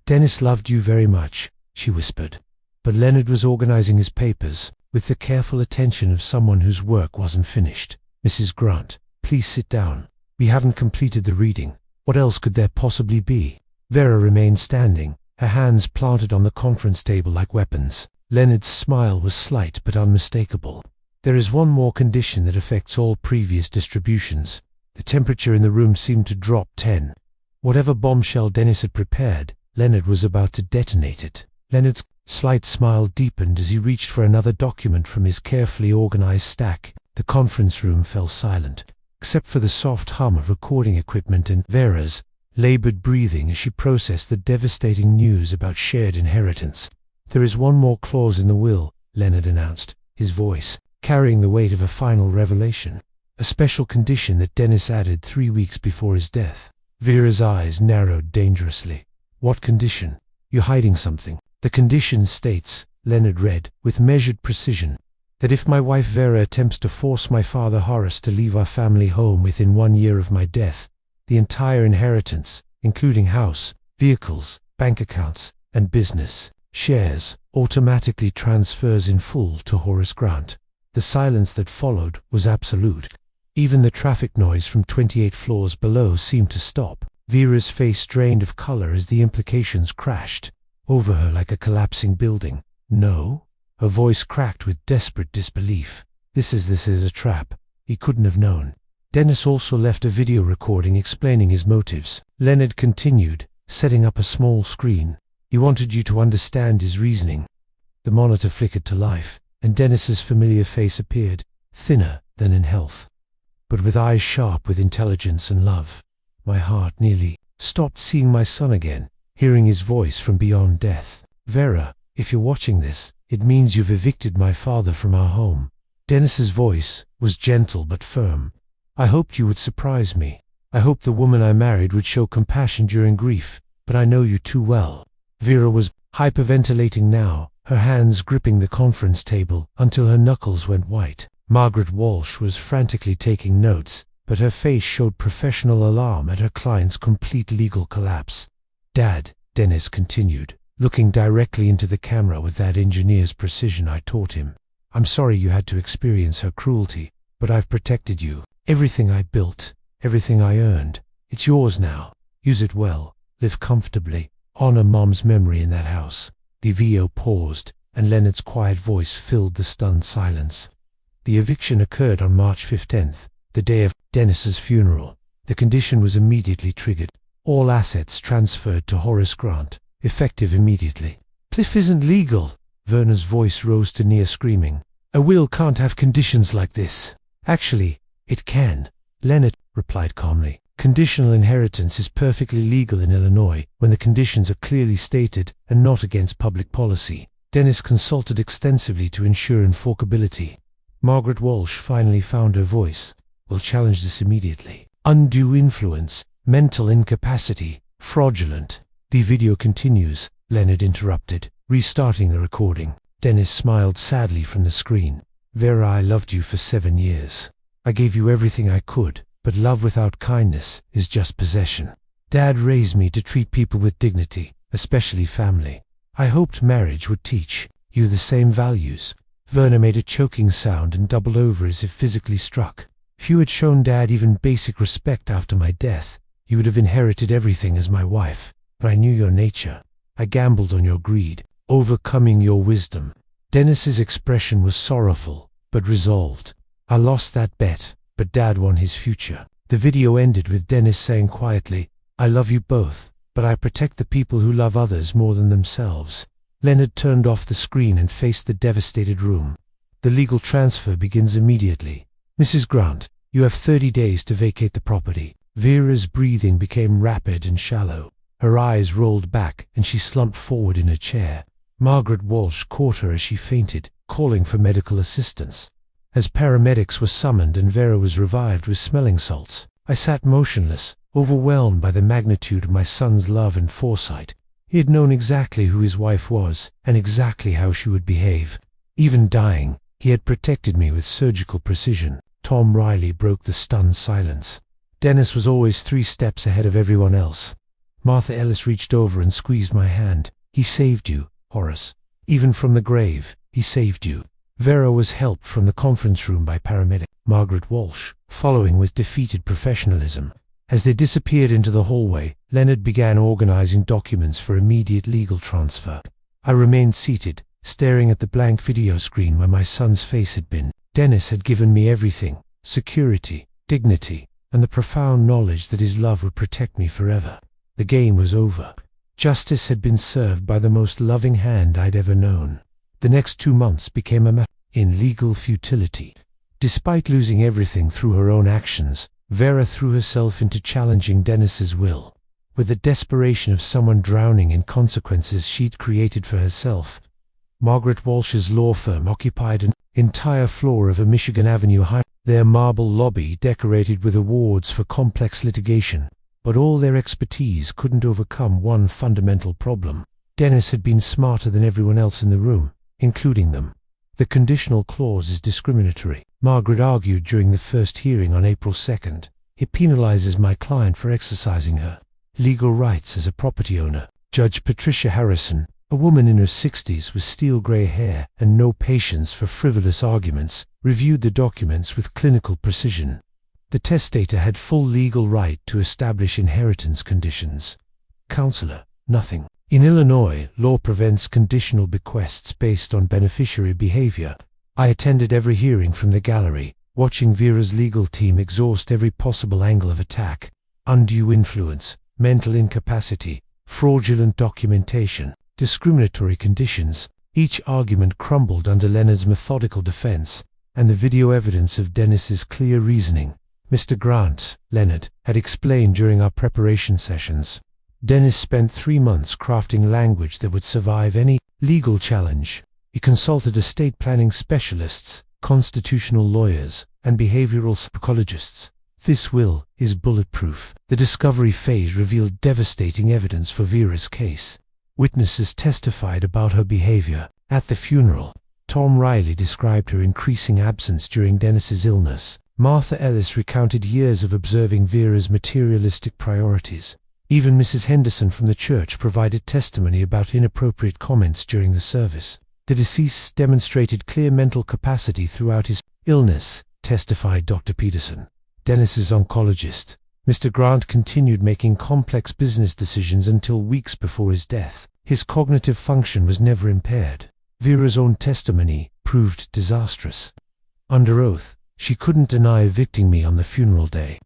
A: "Dennis loved you very much," she whispered. But Leonard was organizing his papers, with the careful attention of someone whose work wasn't finished. "Mrs. Grant, please sit down. We haven't completed the reading. What else could there possibly be?" Vera remained standing, her hands planted on the conference table like weapons. Leonard's smile was slight but unmistakable. "There is one more condition that affects all previous distributions." The temperature in the room seemed to drop 10. Whatever bombshell Dennis had prepared, Leonard was about to detonate it. Leonard's slight smile deepened as he reached for another document from his carefully organized stack. The conference room fell silent, except for the soft hum of recording equipment and Vera's labored breathing as she processed the devastating news about shared inheritance. "There is one more clause in the will," Leonard announced, his voice carrying the weight of a final revelation. A special condition that Dennis added 3 weeks before his death. Vera's eyes narrowed dangerously. "What condition? You're hiding something." "The condition states," Leonard read, with measured precision, "that if my wife Vera attempts to force my father Horace to leave our family home within 1 year of my death, the entire inheritance, including house, vehicles, bank accounts, and business shares, automatically transfers in full to Horace Grant." The silence that followed was absolute. Even the traffic noise from 28 floors below seemed to stop. Vera's face drained of color as the implications crashed over her like a collapsing building. "No?" Her voice cracked with desperate disbelief. This is a trap. He couldn't have known." Dennis also left a video recording explaining his motives. Leonard continued, setting up a small screen. "He wanted you to understand his reasoning." The monitor flickered to life, and Dennis's familiar face appeared, thinner than in health, but with eyes sharp with intelligence and love. My heart nearly stopped seeing my son again, hearing his voice from beyond death. "Vera, if you're watching this, it means you've evicted my father from our home." Dennis's voice was gentle but firm. "I hoped you would surprise me. I hoped the woman I married would show compassion during grief, but I know you too well." Vera was hyperventilating now, her hands gripping the conference table until her knuckles went white. Margaret Walsh was frantically taking notes, but her face showed professional alarm at her client's complete legal collapse. "Dad," Dennis continued, looking directly into the camera with that engineer's precision I taught him, "I'm sorry you had to experience her cruelty, but I've protected you. Everything I built, everything I earned, it's yours now. Use it well, live comfortably, honor Mom's memory in that house." The VO paused, and Leonard's quiet voice filled the stunned silence. The eviction occurred on March 15th, the day of Dennis's funeral. The condition was immediately triggered. All assets transferred to Horace Grant, effective immediately. "Cliff isn't legal." Verna's voice rose to near screaming. "A will can't have conditions like this." "Actually, it can," Leonard replied calmly. "Conditional inheritance is perfectly legal in Illinois when the conditions are clearly stated and not against public policy." Dennis consulted extensively to ensure enforceability. Margaret Walsh finally found her voice. "We'll challenge this immediately. Undue influence, mental incapacity, fraudulent." "The video continues," Leonard interrupted, restarting the recording. Dennis smiled sadly from the screen. "Vera, I loved you for 7 years. I gave you everything I could, but love without kindness is just possession. Dad raised me to treat people with dignity, especially family. I hoped marriage would teach you the same values." Verna made a choking sound and doubled over as if physically struck. "If you had shown Dad even basic respect after my death, you would have inherited everything as my wife. But I knew your nature. I gambled on your greed, overcoming your wisdom." Dennis's expression was sorrowful, but resolved. "I lost that bet, but Dad won his future." The video ended with Dennis saying quietly, "I love you both, but I protect the people who love others more than themselves." Leonard turned off the screen and faced the devastated room. "The legal transfer begins immediately. Mrs. Grant, you have 30 days to vacate the property." Vera's breathing became rapid and shallow. Her eyes rolled back and she slumped forward in her chair. Margaret Walsh caught her as she fainted, calling for medical assistance. As paramedics were summoned and Vera was revived with smelling salts, I sat motionless, overwhelmed by the magnitude of my son's love and foresight. He had known exactly who his wife was, and exactly how she would behave. Even dying, he had protected me with surgical precision. Tom Riley broke the stunned silence. Dennis was always 3 steps ahead of everyone else. Martha Ellis reached over and squeezed my hand. He saved you, Horace. Even from the grave, he saved you. Vera was helped from the conference room by paramedic Margaret Walsh, following with defeated professionalism. As they disappeared into the hallway, Leonard began organizing documents for immediate legal transfer. I remained seated, staring at the blank video screen where my son's face had been. Dennis had given me everything: security, dignity, and the profound knowledge that his love would protect me forever. The game was over. Justice had been served by the most loving hand I'd ever known. The next 2 months became a matter in legal futility. Despite losing everything through her own actions, Vera threw herself into challenging Dennis's will. With the desperation of someone drowning in consequences she'd created for herself. Margaret Walsh's law firm occupied an entire floor of a Michigan Avenue high, their marble lobby decorated with awards for complex litigation. But all their expertise couldn't overcome one fundamental problem. Dennis had been smarter than everyone else in the room, including them. The conditional clause is discriminatory, Margaret argued during the first hearing on April 2nd. It penalizes my client for exercising her legal rights as a property owner. Judge Patricia Harrison, a woman in her 60s with steel-grey hair and no patience for frivolous arguments, reviewed the documents with clinical precision. The testator had full legal right to establish inheritance conditions. Counselor, nothing. In Illinois, law prevents conditional bequests based on beneficiary behavior. I attended every hearing from the gallery, watching Vera's legal team exhaust every possible angle of attack: undue influence, mental incapacity, fraudulent documentation, discriminatory conditions. Each argument crumbled under Leonard's methodical defense, and the video evidence of Dennis's clear reasoning. Mr. Grant, Leonard, had explained during our preparation sessions. Dennis spent 3 months crafting language that would survive any legal challenge. He consulted estate planning specialists, constitutional lawyers, and behavioral psychologists. This will is bulletproof. The discovery phase revealed devastating evidence for Vera's case. Witnesses testified about her behavior. At the funeral, Tom Riley described her increasing absence during Dennis's illness. Martha Ellis recounted years of observing Vera's materialistic priorities. Even Mrs. Henderson from the church provided testimony about inappropriate comments during the service. The deceased demonstrated clear mental capacity throughout his illness, testified Dr. Peterson. Dennis's oncologist, Mr. Grant, continued making complex business decisions until weeks before his death. His cognitive function was never impaired. Vera's own testimony proved disastrous. Under oath, she couldn't deny evicting me on the funeral day.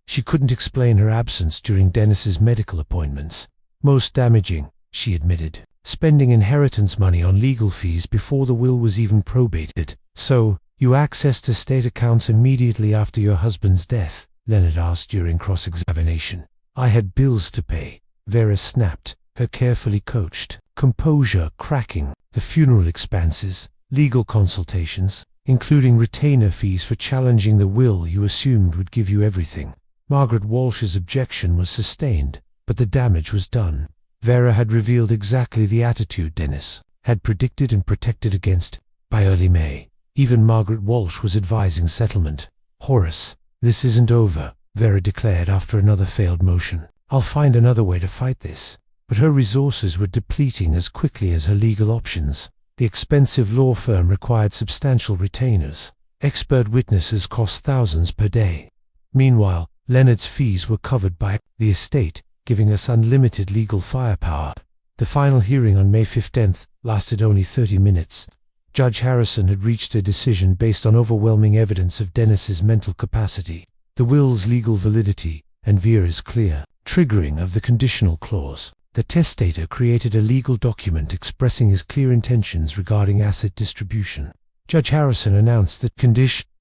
A: She couldn't explain her absence during Dennis's medical appointments. Most damaging, she admitted, spending inheritance money on legal fees before the will was even probated. So, you accessed estate accounts immediately after your husband's death? Leonard asked during cross-examination. I had bills to pay, Vera snapped, her carefully coached composure cracking. The funeral expenses, legal consultations, including retainer fees for challenging the will you assumed would give you everything. Margaret Walsh's objection was sustained, but the damage was done. Vera had revealed exactly the attitude Dennis had predicted and protected against. By early May, even Margaret Walsh was advising settlement. Horace, this isn't over, Vera declared after another failed motion. I'll find another way to fight this. But her resources were depleting as quickly as her legal options. The expensive law firm required substantial retainers. Expert witnesses cost thousands per day. Meanwhile, Leonard's fees were covered by the estate, giving us unlimited legal firepower. The final hearing on May 15th lasted only 30 minutes. Judge Harrison had reached a decision based on overwhelming evidence of Dennis's mental capacity, the will's legal validity, and Vera's clear triggering of the conditional clause. The testator created a legal document expressing his clear intentions regarding asset distribution. Judge Harrison announced that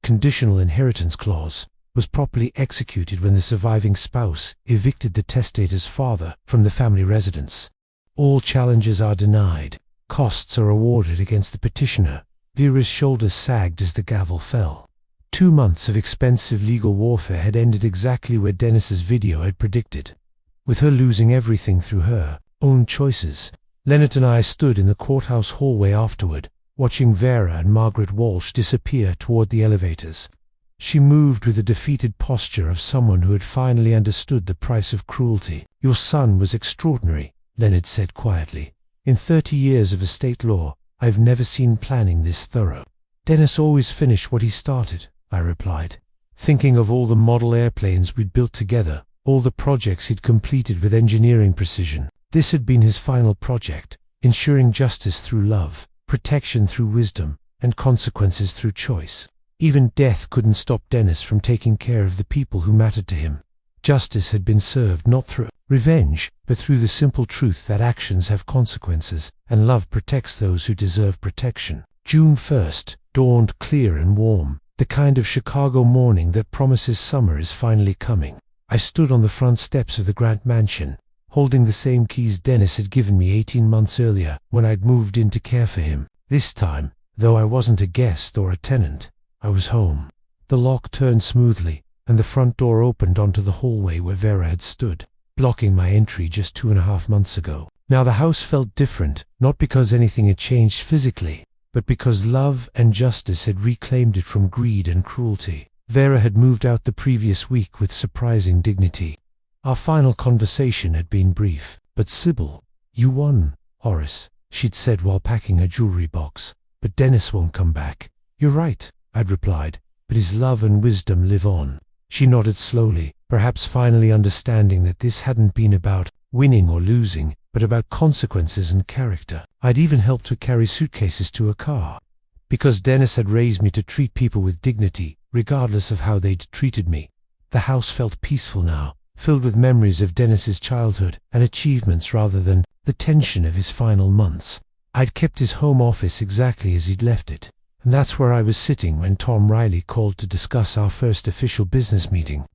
A: conditional inheritance clause was properly executed when the surviving spouse evicted the testator's father from the family residence. All challenges are denied. Costs are awarded against the petitioner. Vera's shoulders sagged as the gavel fell. 2 months of expensive legal warfare had ended exactly where Dennis's video had predicted. With her losing everything through her own choices, Leonard and I stood in the courthouse hallway afterward, watching Vera and Margaret Walsh disappear toward the elevators. She moved with the defeated posture of someone who had finally understood the price of cruelty. "Your son was extraordinary," Leonard said quietly. "In 30 years of estate law, I've never seen planning this thorough." "Dennis always finished what he started," I replied, thinking of all the model airplanes we'd built together, all the projects he'd completed with engineering precision. This had been his final project, ensuring justice through love, protection through wisdom, and consequences through choice. Even death couldn't stop Dennis from taking care of the people who mattered to him. Justice had been served not through revenge, but through the simple truth that actions have consequences, and love protects those who deserve protection. June 1st dawned clear and warm, the kind of Chicago morning that promises summer is finally coming. I stood on the front steps of the Grant Mansion, holding the same keys Dennis had given me 18 months earlier when I'd moved in to care for him. This time, though I wasn't a guest or a tenant, I was home. The lock turned smoothly, and the front door opened onto the hallway where Vera had stood, blocking my entry just 2.5 months ago. Now the house felt different, not because anything had changed physically, but because love and justice had reclaimed it from greed and cruelty. Vera had moved out the previous week with surprising dignity. Our final conversation had been brief. "But Sybil, you won, Horace," she'd said while packing her jewelry box. "But Dennis won't come back." "You're right," I'd replied, "but his love and wisdom live on." She nodded slowly, perhaps finally understanding that this hadn't been about winning or losing, but about consequences and character. I'd even helped her carry suitcases to her car. Because Dennis had raised me to treat people with dignity, regardless of how they'd treated me. The house felt peaceful now, filled with memories of Dennis's childhood and achievements rather than the tension of his final months. I'd kept his home office exactly as he'd left it, and that's where I was sitting when Tom Riley called to discuss our first official business meeting.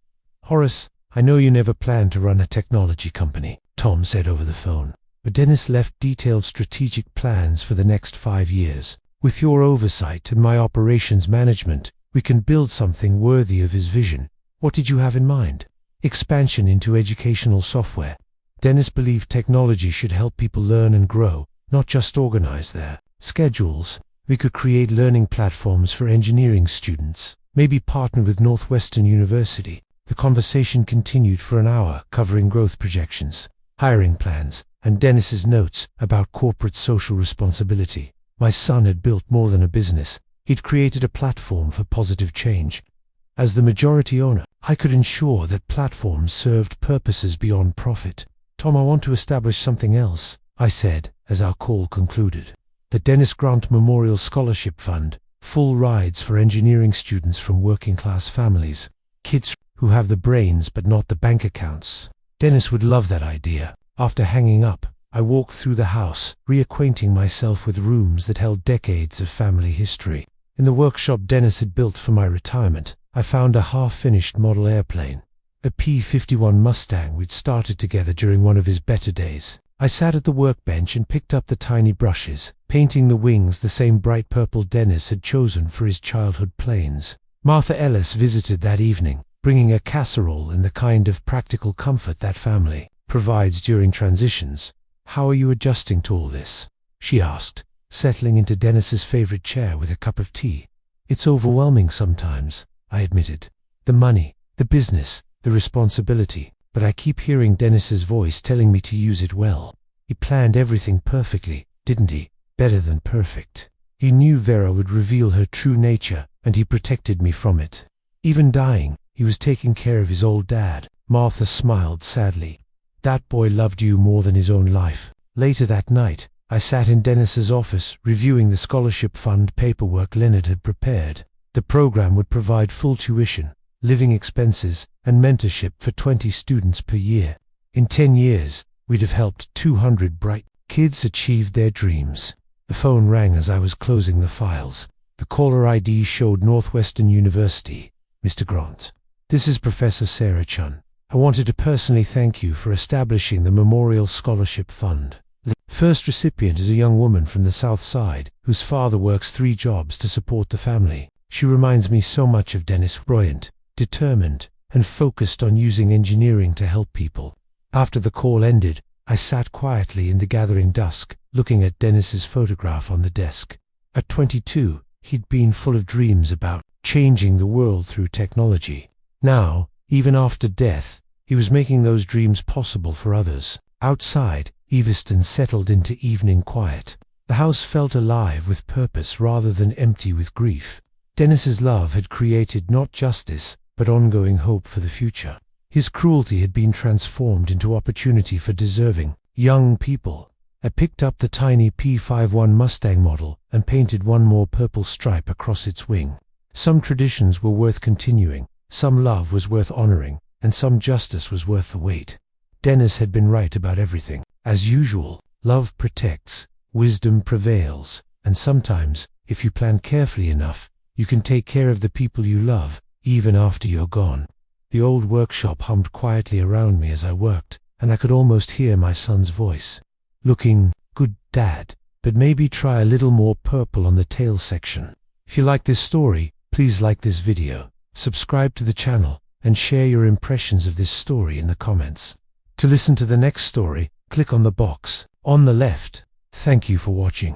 A: "Horace, I know you never planned to run a technology company," Tom said over the phone, "but Dennis left detailed strategic plans for the next 5 years. With your oversight and my operations management, we can build something worthy of his vision. What did you have in mind?" "Expansion into educational software." Dennis believed technology should help people learn and grow, not just organize their schedules. We could create learning platforms for engineering students, maybe partner with Northwestern University. The conversation continued for an hour, covering growth projections, hiring plans, and Dennis's notes about corporate social responsibility. My son had built more than a business. He'd created a platform for positive change. As the majority owner, I could ensure that platforms served purposes beyond profit. "Tom, I want to establish something else," I said as our call concluded. "The Dennis Grant Memorial Scholarship Fund, full rides for engineering students from working-class families, kids who have the brains but not the bank accounts. Dennis would love that idea." After hanging up, I walked through the house, reacquainting myself with rooms that held decades of family history. In the workshop Dennis had built for my retirement, I found a half-finished model airplane, a P-51 Mustang we'd started together during one of his better days. I sat at the workbench and picked up the tiny brushes, painting the wings the same bright purple Dennis had chosen for his childhood planes. Martha Ellis visited that evening, bringing a casserole and the kind of practical comfort that family provides during transitions. "How are you adjusting to all this?" she asked, settling into Dennis's favorite chair with a cup of tea. "It's overwhelming sometimes," I admitted. "The money, the business, the responsibility, but I keep hearing Dennis's voice telling me to use it well. He planned everything perfectly, didn't he? Better than perfect. He knew Vera would reveal her true nature, and he protected me from it. Even dying, he was taking care of his old dad." Martha smiled sadly. "That boy loved you more than his own life." Later that night, I sat in Dennis's office reviewing the scholarship fund paperwork Leonard had prepared. The program would provide full tuition, living expenses, and mentorship for 20 students per year. In 10 years, we'd have helped 200 bright kids achieve their dreams. The phone rang as I was closing the files. The caller ID showed Northwestern University. "Mr. Grant, this is Professor Sarah Chun. I wanted to personally thank you for establishing the Memorial Scholarship Fund. First recipient is a young woman from the South Side, whose father works 3 jobs to support the family. She reminds me so much of Dennis, brilliant, determined, and focused on using engineering to help people. After the call ended, I sat quietly in the gathering dusk, looking at Dennis's photograph on the desk. At 22, he'd been full of dreams about changing the world through technology. Now, even after death, he was making those dreams possible for others. Outside, Eveston settled into evening quiet. The house felt alive with purpose rather than empty with grief. Dennis's love had created not justice, but ongoing hope for the future. His cruelty had been transformed into opportunity for deserving young people. I picked up the tiny P51 Mustang model and painted one more purple stripe across its wing. Some traditions were worth continuing, some love was worth honoring, and some justice was worth the wait. Dennis had been right about everything. As usual, love protects, wisdom prevails, and sometimes, if you plan carefully enough, you can take care of the people you love, even after you're gone. The old workshop hummed quietly around me as I worked, and I could almost hear my son's voice. Looking good, Dad, but maybe try a little more purple on the tail section. If you like this story, please like this video, subscribe to the channel, and share your impressions of this story in the comments. To listen to the next story, click on the box on the left. Thank you for watching.